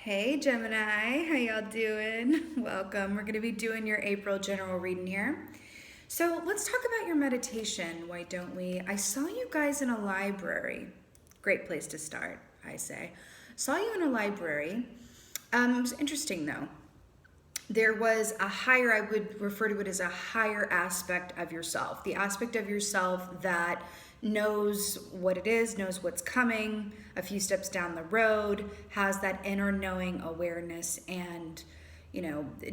Hey Gemini, how y'all doing? Welcome. We're going to be doing your April general reading here. So let's talk about your meditation, why don't we? I saw you guys in a library. Great place to start, I say. Saw you in a library. It was interesting though. There was a higher, I would refer to it as a higher aspect of yourself. The aspect of yourself that knows what it is, knows what's coming a few steps down the road, has that inner knowing awareness and,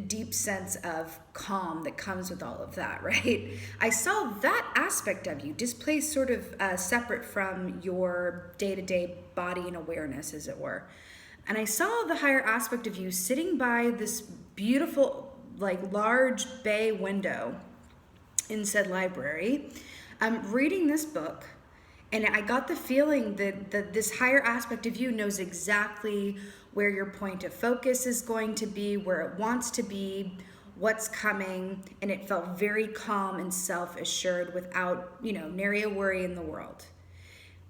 deep sense of calm that comes with all of that, right? I saw that aspect of you displaced sort of separate from your day-to-day body and awareness, as it were. And I saw the higher aspect of you sitting by this beautiful, large bay window in said library, reading this book. And I got the feeling that this higher aspect of you knows exactly where your point of focus is going to be, where it wants to be, what's coming. And it felt very calm and self-assured without, nary a worry in the world.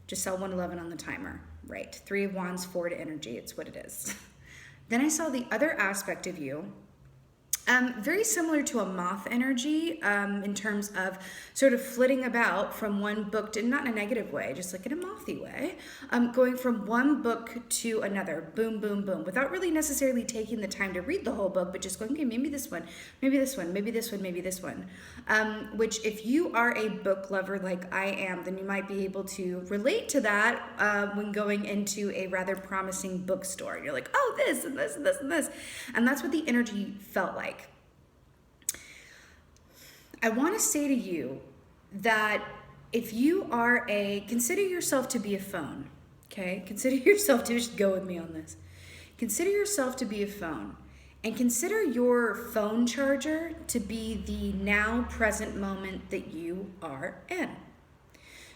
Just saw 111 on the timer. Right, 3 of Wands, 4 to energy, it's what it is. Then I saw the other aspect of you, very similar to a moth energy in terms of sort of flitting about from one book to, not in a negative way, just like in a mothy way, going from one book to another, boom, boom, boom, without really necessarily taking the time to read the whole book, but just going, okay, maybe this one, maybe this one, maybe this one, maybe this one. Which if you are a book lover like I am, then you might be able to relate to that when going into a rather promising bookstore. You're like, oh, this and this and this and this. And that's what the energy felt like. I want to say to you that if you are consider yourself to be a phone, okay? Consider yourself to, just go with me on this. Consider yourself to be a phone, and consider your phone charger to be the now present moment that you are in.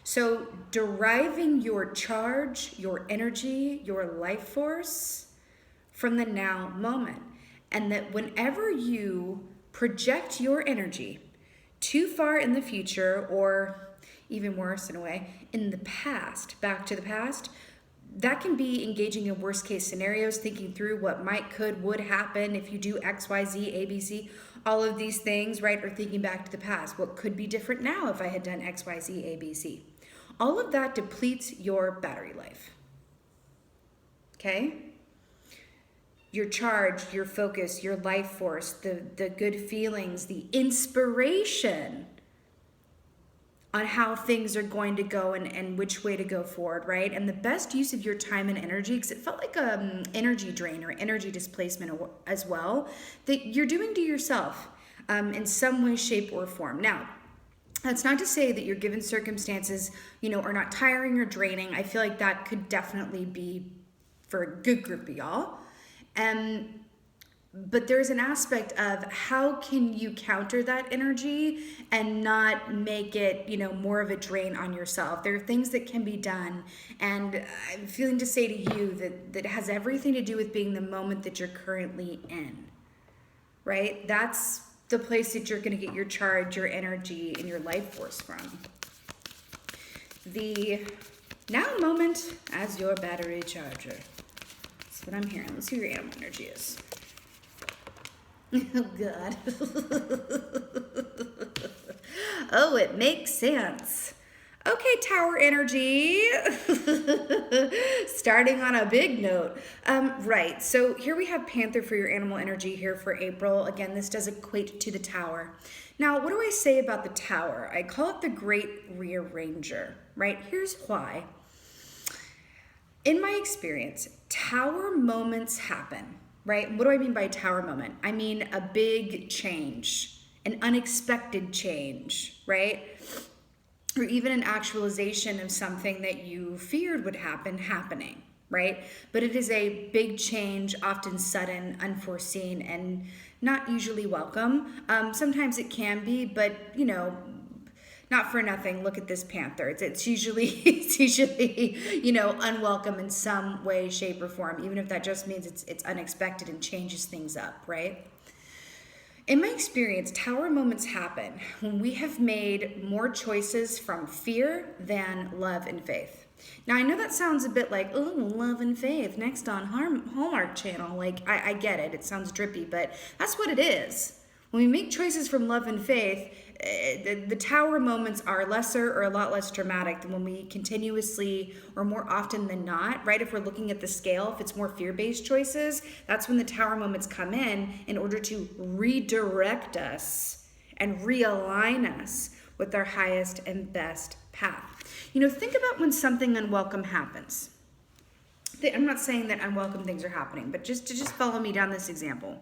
So deriving your charge, your energy, your life force from the now moment. And that whenever you project your energy too far in the future, or even worse in a way, in the past, back to the past, that can be engaging in worst case scenarios, thinking through what might, could, would happen if you do X, Y, Z, A, B, C, all of these things, right? Or thinking back to the past, what could be different now if I had done X, Y, Z, A, B, C. All of that depletes your battery life, okay? Your charge, your focus, your life force, the good feelings, the inspiration on how things are going to go and which way to go forward, right? And the best use of your time and energy, because it felt like an energy drain or energy displacement as well, that you're doing to yourself in some way, shape, or form. Now, that's not to say that your given circumstances, are not tiring or draining. I feel like that could definitely be for a good group of y'all. But there's an aspect of how can you counter that energy and not make it, more of a drain on yourself. There are things that can be done, and I'm feeling to say to you that has everything to do with being the moment that you're currently in, right? That's the place that you're going to get your charge, your energy, and your life force from. The now moment as your battery charger. What I'm hearing. Let's see what your animal energy is. Oh, God. Oh, it makes sense. Okay, Tower energy. Starting on a big note. Right, so here we have Panther for your animal energy here for April. Again, this does equate to the Tower. Now, what do I say about the Tower? I call it the Great Rearranger, right? Here's why. In my experience, tower moments happen, right? What do I mean by tower moment? I mean a big change, an unexpected change, right? Or even an actualization of something that you feared would happen happening, right? But it is a big change, often sudden, unforeseen, and not usually welcome. Sometimes it can be, but not for nothing, look at this Panther. It's usually unwelcome in some way, shape, or form, even if that just means it's unexpected and changes things up, right? In my experience, tower moments happen when we have made more choices from fear than love and faith. Now, I know that sounds a bit like, oh, love and faith, next on Hallmark Channel. Like, I get it. It sounds drippy, but that's what it is. When we make choices from love and faith, the tower moments are lesser or a lot less dramatic than when we continuously, or more often than not, right? If we're looking at the scale, if it's more fear-based choices, that's when the tower moments come in order to redirect us and realign us with our highest and best path. You know, think about when something unwelcome happens. I'm not saying that unwelcome things are happening, but just follow me down this example.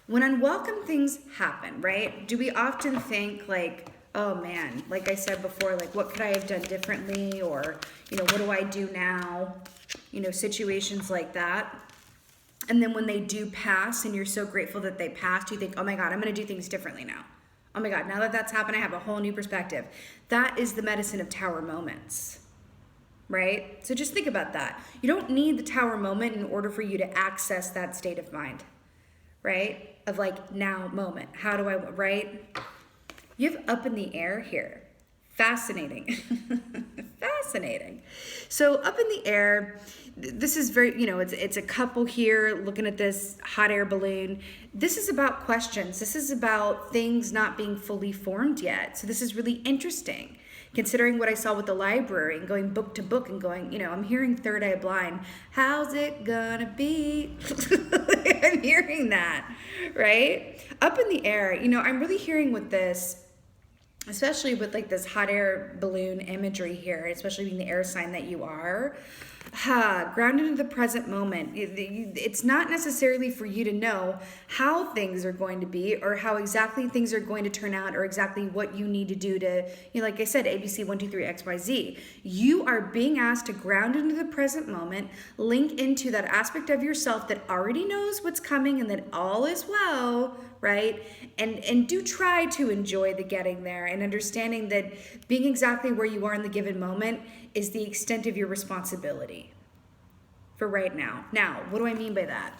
When unwelcome things happen, right, do we often think like, oh man, like I said before, like what could I have done differently? Or, you know, what do I do now? You know, situations like that. And then when they do pass and you're so grateful that they passed, you think, oh my God, I'm going to do things differently now. Oh my God, now that that's happened, I have a whole new perspective. That is the medicine of tower moments, right? So just think about that. You don't need the tower moment in order for you to access that state of mind, right? Of like now moment. How do I, right? You have up in the air here. Fascinating. Fascinating. So up in the air, this is very, you know, it's a couple here looking at this hot air balloon. This is about questions. This is about things not being fully formed yet. So this is really interesting. Considering what I saw with the library and going book to book and going, you know, I'm hearing Third Eye Blind. How's it gonna be? I'm hearing that, right? Up in the air, you know, I'm really hearing with this, especially with like this hot air balloon imagery here, especially being the air sign that you are. Grounded into the present moment. It's not necessarily for you to know how things are going to be or how exactly things are going to turn out or exactly what you need to do to, you know, like I said, ABC 1, 2, 3, XYZ. You are being asked to ground into the present moment, link into that aspect of yourself that already knows what's coming and that all is well, right? And do try to enjoy the getting there and understanding that being exactly where you are in the given moment is the extent of your responsibility for right now. Now, what do I mean by that?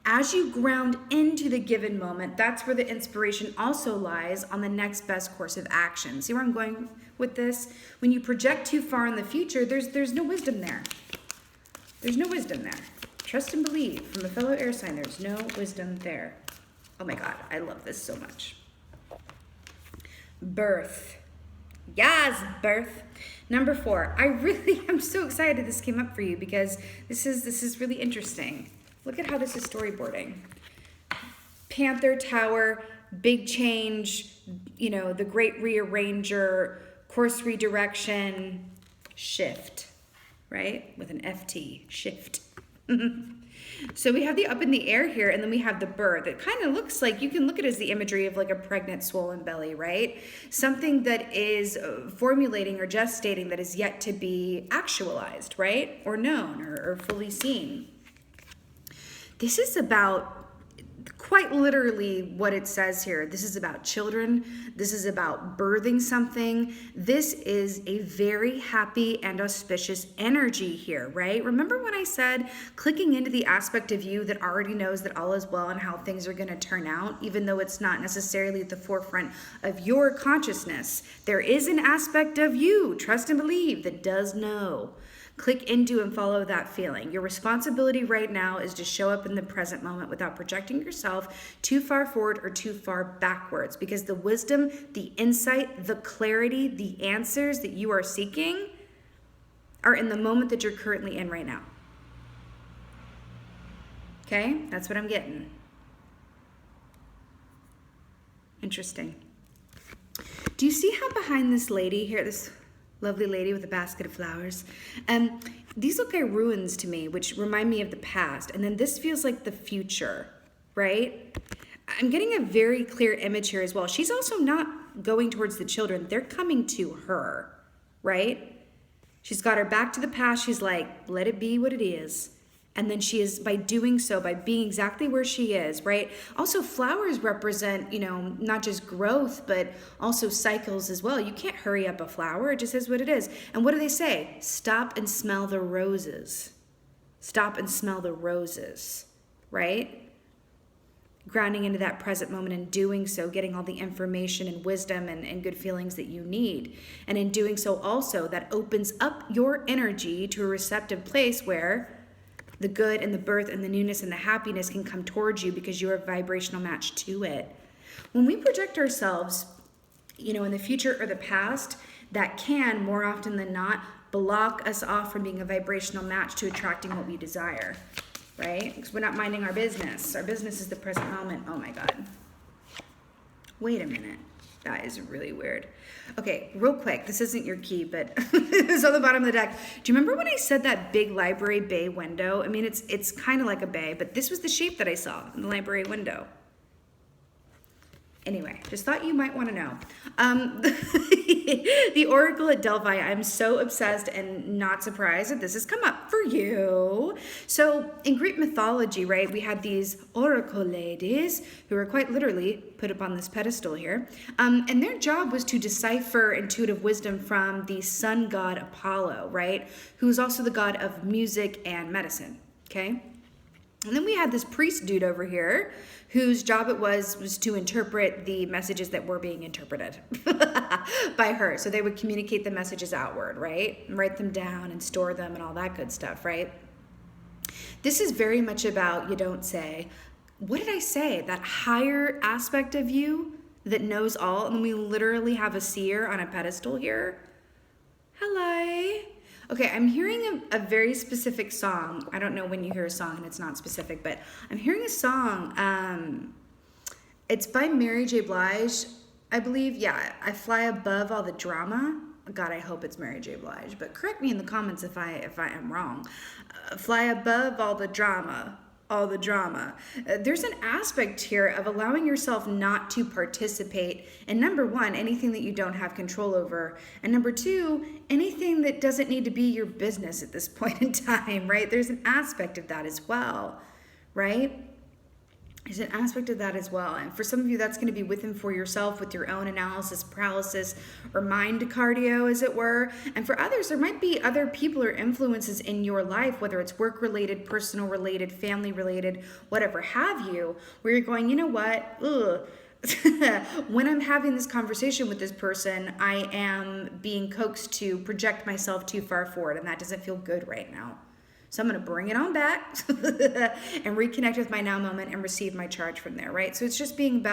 As you ground into the given moment, that's where the inspiration also lies on the next best course of action. See where I'm going with this? When you project too far in the future, there's no wisdom there. There's no wisdom there. Trust and believe from a fellow air sign, there's no wisdom there. Oh my God, I love this so much. Birth. Yes, birth. Number 4, I really am so excited this came up for you because this is really interesting. Look at how this is storyboarding. Panther Tower, big change, you know, the great rearranger, course redirection, shift, right? With an FT, shift. So we have the up in the air here, and then we have the birth. It kind of looks like, you can look at it as the imagery of like a pregnant, swollen belly, right? Something that is formulating or gestating that is yet to be actualized, right? Or known or fully seen. This is about quite literally what it says here. This is about children. This is about birthing something. This is a very happy and auspicious energy here, right? Remember when I said clicking into the aspect of you that already knows that all is well and how things are going to turn out, even though it's not necessarily at the forefront of your consciousness. There is an aspect of you, trust and believe, that does know. Click into and follow that feeling. Your responsibility right now is to show up in the present moment without projecting yourself too far forward or too far backwards, because the wisdom, the insight, the clarity, the answers that you are seeking are in the moment that you're currently in right now. Okay? That's what I'm getting. Interesting. Do you see how behind this lady here, this lovely lady with a basket of flowers, these look like ruins to me, which remind me of the past. And then this feels like the future, right? I'm getting a very clear image here as well. She's also not going towards the children. They're coming to her, right? She's got her back to the past. She's like, let it be what it is. And then she is, by doing so, by being exactly where she is, right? Also, flowers represent, you know, not just growth, but also cycles as well. You can't hurry up a flower. It just is what it is. And what do they say? Stop and smell the roses. Stop and smell the roses, right? grounding into that present moment and doing so, getting all the information and wisdom and good feelings that you need. And in doing so also, that opens up your energy to a receptive place where the good and the birth and the newness and the happiness can come towards you because you're a vibrational match to it. When we project ourselves, in the future or the past, that can, more often than not, block us off from being a vibrational match to attracting what we desire, right? Because we're not minding our business. Our business is the present moment. Oh my God. Wait a minute. That is really weird. Okay, real quick. This isn't your key, but it's on the bottom of the deck. Do you remember when I said that big library bay window? I mean, it's kind of like a bay, but this was the shape that I saw in the library window. Anyway, just thought you might want to know. The Oracle at Delphi, I'm so obsessed and not surprised that this has come up for you. So in Greek mythology, right, we had these Oracle ladies who were quite literally put up on this pedestal here. And their job was to decipher intuitive wisdom from the sun god Apollo, right, who's also the god of music and medicine, okay? And then we had this priest dude over here whose job it was to interpret the messages that were being interpreted by her. So they would communicate the messages outward, right? And write them down and store them and all that good stuff, right? This is very much about, you don't say, what did I say? That higher aspect of you that knows all. And we literally have a seer on a pedestal here. Hello. Okay, I'm hearing a very specific song. I don't know when you hear a song and it's not specific, but I'm hearing a song. It's by Mary J. Blige, I believe. Yeah, I Fly Above All the Drama. God, I hope it's Mary J. Blige, but correct me in the comments if I am wrong. Fly above all the drama. All the drama. There's an aspect here of allowing yourself not to participate in, number one, anything that you don't have control over, and number two, anything that doesn't need to be your business at this point in time, right? There's an aspect of that as well, right? There's an aspect of that as well. And for some of you, that's going to be with and for yourself with your own analysis paralysis or mind cardio, as it were. And for others, there might be other people or influences in your life, whether it's work-related, personal-related, family-related, whatever have you, where you're going, you know what? When I'm having this conversation with this person, I am being coaxed to project myself too far forward, and that doesn't feel good right now. So I'm going to bring it on back and reconnect with my now moment and receive my charge from there, right? So it's just being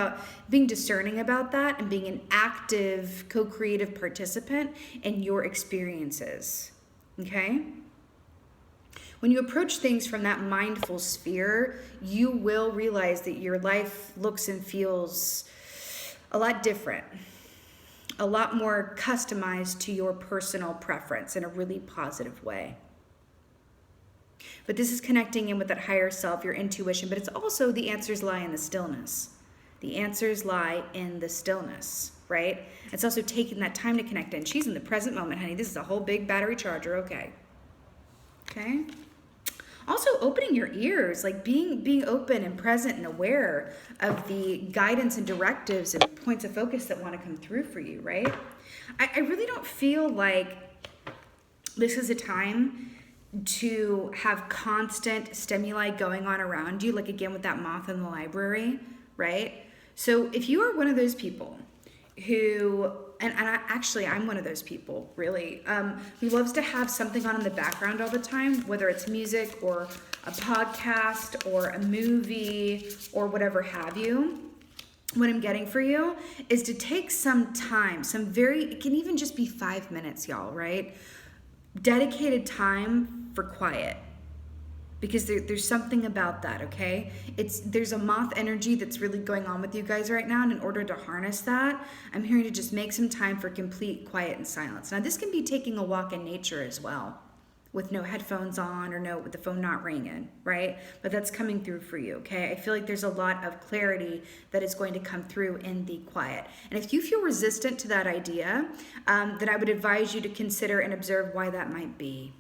discerning about that and being an active, co-creative participant in your experiences, okay? When you approach things from that mindful sphere, you will realize that your life looks and feels a lot different, a lot more customized to your personal preference in a really positive way. But this is connecting in with that higher self, your intuition, but it's also the answers lie in the stillness. The answers lie in the stillness, right? It's also taking that time to connect in. She's in the present moment, honey. This is a whole big battery charger, okay? Okay? Also opening your ears, like being open and present and aware of the guidance and directives and points of focus that want to come through for you, right? I really don't feel like this is a time to have constant stimuli going on around you, like again with that moth in the library, right? So if you are one of those people who, I'm one of those people, really, who loves to have something on in the background all the time, whether it's music or a podcast or a movie or whatever have you, what I'm getting for you is to take some time, it can even just be 5 minutes, y'all, right? Dedicated time for quiet, because there's something about that, okay? There's a moth energy that's really going on with you guys right now, and in order to harness that, I'm here to just make some time for complete quiet and silence. Now, this can be taking a walk in nature as well, with no headphones on or with the phone not ringing, right? But that's coming through for you, okay? I feel like there's a lot of clarity that is going to come through in the quiet. And if you feel resistant to that idea, then I would advise you to consider and observe why that might be,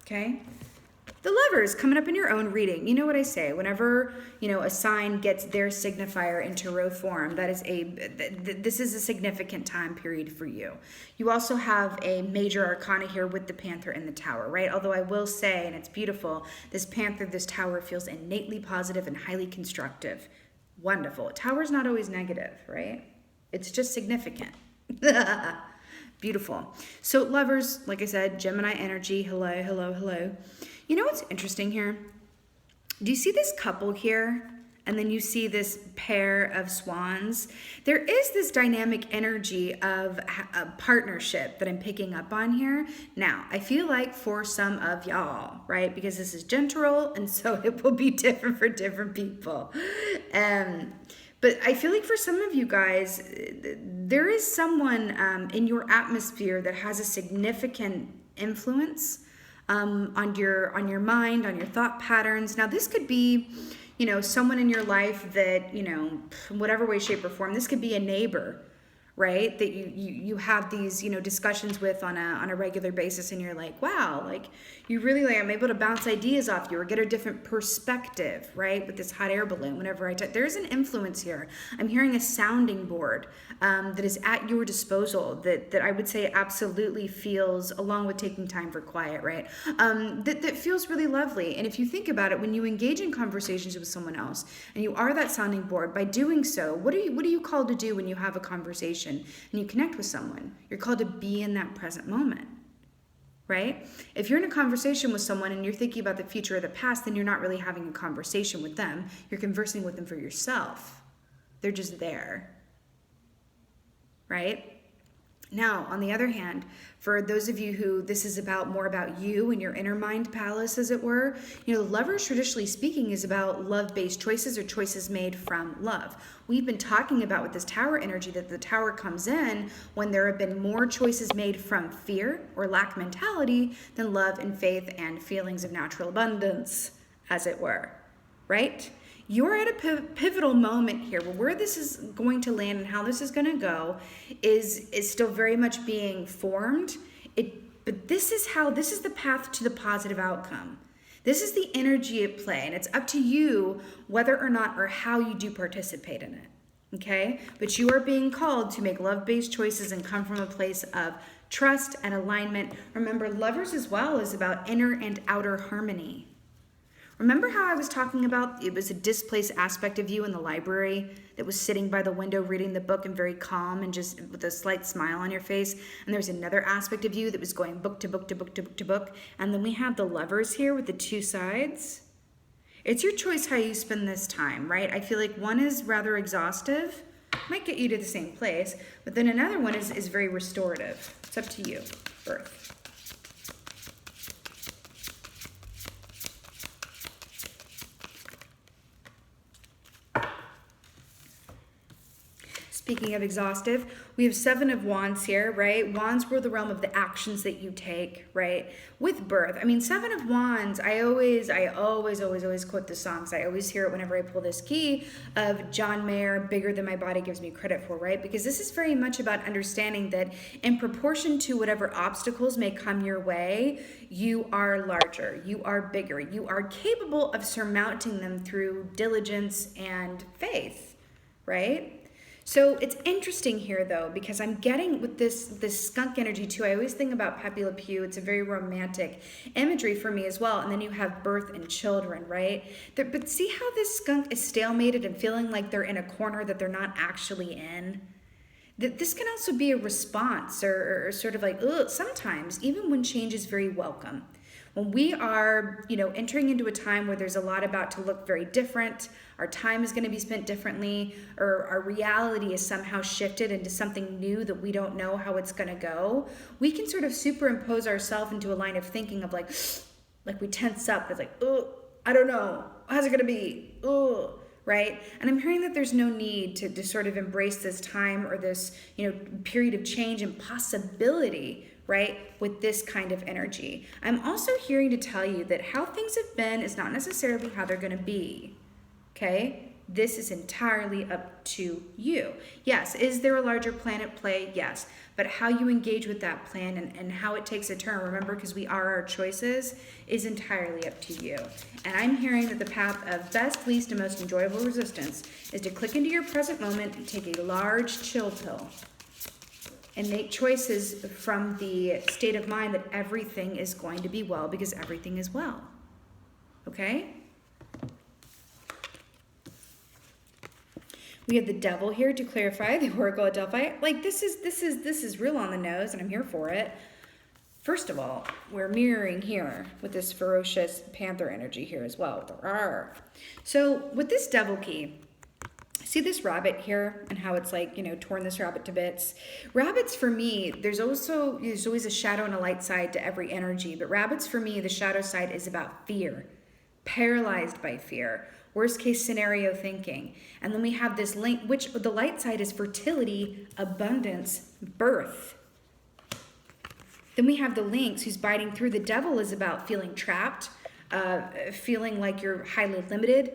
okay? The Lovers coming up in your own reading. You know what I say, whenever, a sign gets their signifier in tarot form, this is a significant time period for you. You also have a major arcana here with the Panther and the Tower, right? Although I will say, and it's beautiful, this Panther, this Tower feels innately positive and highly constructive Wonderful. Tower's not always negative, right? It's just significant. Beautiful. So lovers, like I said, Gemini energy. Hello, hello, hello. You know what's interesting here? Do you see this couple here? And then you see this pair of swans. There is this dynamic energy of a partnership that I'm picking up on here. Now, I feel like for some of y'all, right? Because this is general, and so it will be different for different people. But I feel like for some of you guys, there is someone in your atmosphere that has a significant influence on your mind, on your thought patterns. Now, this could be, someone in your life that, in whatever way, shape, or form. This could be a neighbor, right? That you have these, discussions with on a regular basis, and you're like, wow, like you really I'm able to bounce ideas off you or get a different perspective, right? With this hot air balloon, whenever there's an influence here. I'm hearing a sounding board that is at your disposal that I would say absolutely feels, along with taking time for quiet, right? That feels really lovely. And if you think about it, when you engage in conversations with someone else and you are that sounding board, by doing so, what are you called to do when you have a conversation and you connect with someone? You're called to be in that present moment, right? If you're in a conversation with someone and you're thinking about the future or the past, then you're not really having a conversation with them. You're conversing with them for yourself. They're just there, right? Now, on the other hand, for those of you who this is more about you and your inner mind palace, as it were, lovers, traditionally speaking, is about love-based choices or choices made from love. We've been talking about with this tower energy that the tower comes in when there have been more choices made from fear or lack mentality than love and faith and feelings of natural abundance, as it were, right? You're at a pivotal moment here where this is going to land and how this is going to go is still very much being formed. But this is the path to the positive outcome. This is the energy at play, and it's up to you whether or not or how you do participate in it. Okay? But you are being called to make love-based choices and come from a place of trust and alignment. Remember, lovers as well is about inner and outer harmony. Remember how I was talking about it was a displaced aspect of you in the library that was sitting by the window reading the book and very calm and just with a slight smile on your face? And there was another aspect of you that was going book to book to book to book to book. And then we have the lovers here with the two sides. It's your choice how you spend this time, right? I feel like one is rather exhaustive, might get you to the same place, but then another one is very restorative. It's up to you, Earth. Speaking of exhaustive, we have Seven of Wands here, right? Wands rule the realm of the actions that you take, right? With birth. I mean, Seven of Wands, I always quote the songs. I always hear it whenever I pull this key of John Mayer, Bigger Than My Body Gives Me Credit For, right? Because this is very much about understanding that in proportion to whatever obstacles may come your way, you are larger, you are bigger, you are capable of surmounting them through diligence and faith, right? So it's interesting here, though, because I'm getting with this skunk energy, too. I always think about Pepe Le Pew. It's a very romantic imagery for me as well. And then you have birth and children, right? But see how this skunk is stalemated and feeling like they're in a corner that they're not actually in? This can also be a response or sort of like, ugh, sometimes, even when change is very welcome. When we are, entering into a time where there's a lot about to look very different, our time is going to be spent differently, or our reality is somehow shifted into something new that we don't know how it's going to go, we can sort of superimpose ourselves into a line of thinking of like we tense up. It's like, oh, I don't know. How's it going to be? Oh, right? And I'm hearing that there's no need to sort of embrace this time or this, period of change and possibility, right, with this kind of energy. I'm also hearing to tell you that how things have been is not necessarily how they're going to be, okay? This is entirely up to you. Yes, is there a larger plan at play? Yes. But how you engage with that plan and how it takes a turn, remember, because we are our choices, is entirely up to you. And I'm hearing that the path of best, least, and most enjoyable resistance is to click into your present moment and take a large chill pill and make choices from the state of mind that everything is going to be well because everything is well. Okay? We have the devil here to clarify the Oracle at Delphi. Like this is real on the nose, and I'm here for it. First of all, we're mirroring here with this ferocious panther energy here as well. With the rawr. So with this devil key, see this rabbit here and how it's like, you know, torn this rabbit to bits. Rabbits for me, there's always a shadow and a light side to every energy. But rabbits for me, the shadow side is about fear, paralyzed by fear, worst case scenario thinking. And then we have this link, which the light side is fertility, abundance, birth. Then we have the lynx who's biting through. The devil is about feeling trapped, feeling like you're highly limited,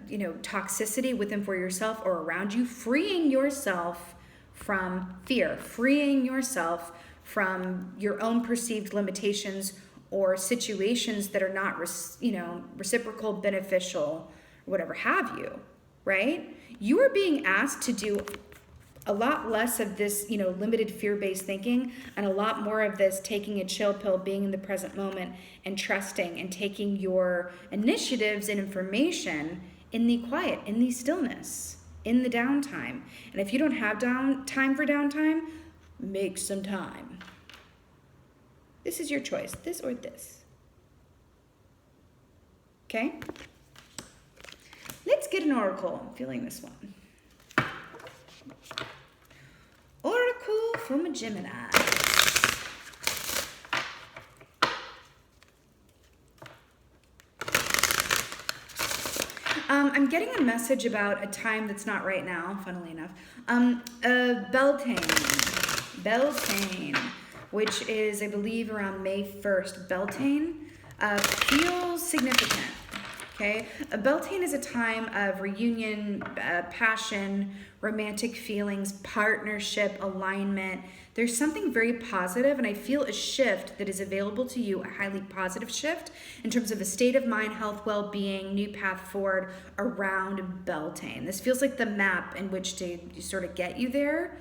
you know, toxicity within for yourself or around you, freeing yourself from fear, freeing yourself from your own perceived limitations or situations that are not, you know, reciprocal, beneficial, or whatever have you, right? You are being asked to do a lot less of this, you know, limited fear-based thinking and a lot more of this taking a chill pill, being in the present moment and trusting and taking your initiatives and information in the quiet, in the stillness, in the downtime. And if you don't have time for downtime, make some time. This is your choice, this or this. Okay? Let's get an oracle. I'm feeling this one. Oracle from a Gemini. I'm getting a message about a time that's not right now, funnily enough. Beltane, which is, I believe, around May 1st. Beltane feels significant. Okay, Beltane is a time of reunion, passion, romantic feelings, partnership, alignment. There's something very positive, and I feel a shift that is available to you, a highly positive shift in terms of a state of mind, health, well-being, new path forward around Beltane. This feels like the map in which to sort of get you there,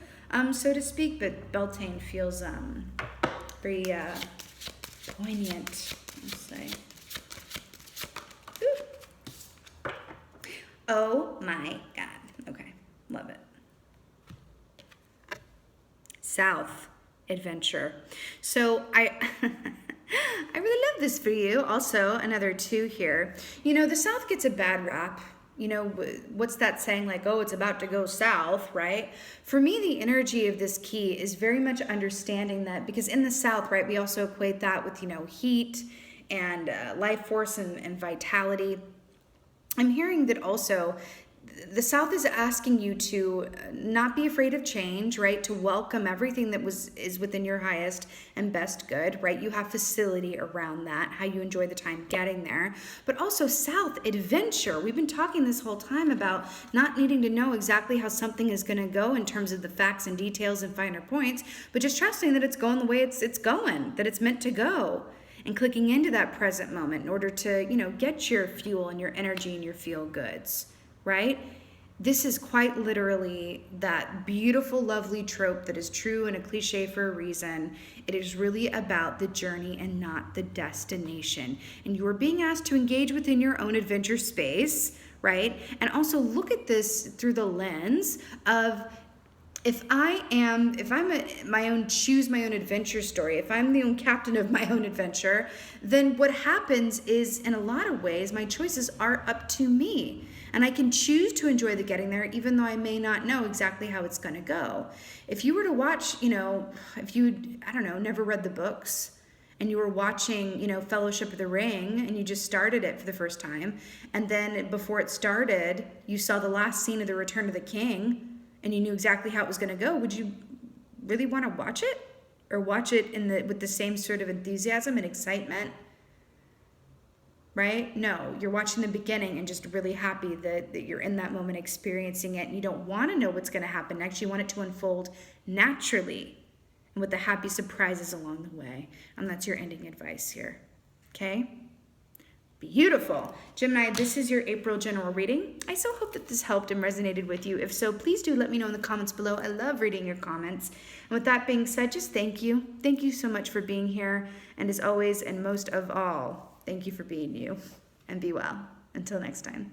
so to speak, but Beltane feels very poignant, let's say. Oh my God. Okay, love it. South adventure. So I I really love this for you. Also, another 2 here. You know, the South gets a bad rap. You know, what's that saying, like, oh, it's about to go south, right? For me, the energy of this key is very much understanding that, because in the South, right, we also equate that with, you know, heat and life force and vitality. I'm hearing that also the South is asking you to not be afraid of change, right? To welcome everything that is within your highest and best good, right? You have facility around that, how you enjoy the time getting there. But also South adventure. We've been talking this whole time about not needing to know exactly how something is going to go in terms of the facts and details and finer points, but just trusting that it's going the way it's going, that it's meant to go. And clicking into that present moment in order to, you know, get your fuel and your energy and your feel goods, right? This is quite literally that beautiful, lovely trope that is true and a cliche for a reason. It is really about the journey and not the destination. And you are being asked to engage within your own adventure space, right? And also look at this through the lens of, if I'm my own, choose my own adventure story, if I'm the own captain of my own adventure, then what happens is, in a lot of ways, my choices are up to me. And I can choose to enjoy the getting there, even though I may not know exactly how it's going to go. If you were to watch, you know, if you, I don't know, never read the books, and you were watching, you know, Fellowship of the Ring, and you just started it for the first time, and then before it started, you saw the last scene of The Return of the King, and you knew exactly how it was going to go, would you really want to watch it? Or watch it with the same sort of enthusiasm and excitement? Right? No, you're watching the beginning and just really happy that you're in that moment experiencing it, and you don't want to know what's going to happen next. You want it to unfold naturally and with the happy surprises along the way. And that's your ending advice here. Okay? Beautiful. Gemini, this is your April general reading. I so hope that this helped and resonated with you. If so, please do let me know in the comments below. I love reading your comments. And with that being said, just thank you. Thank you so much for being here. And as always, and most of all, thank you for being you. And be well. Until next time.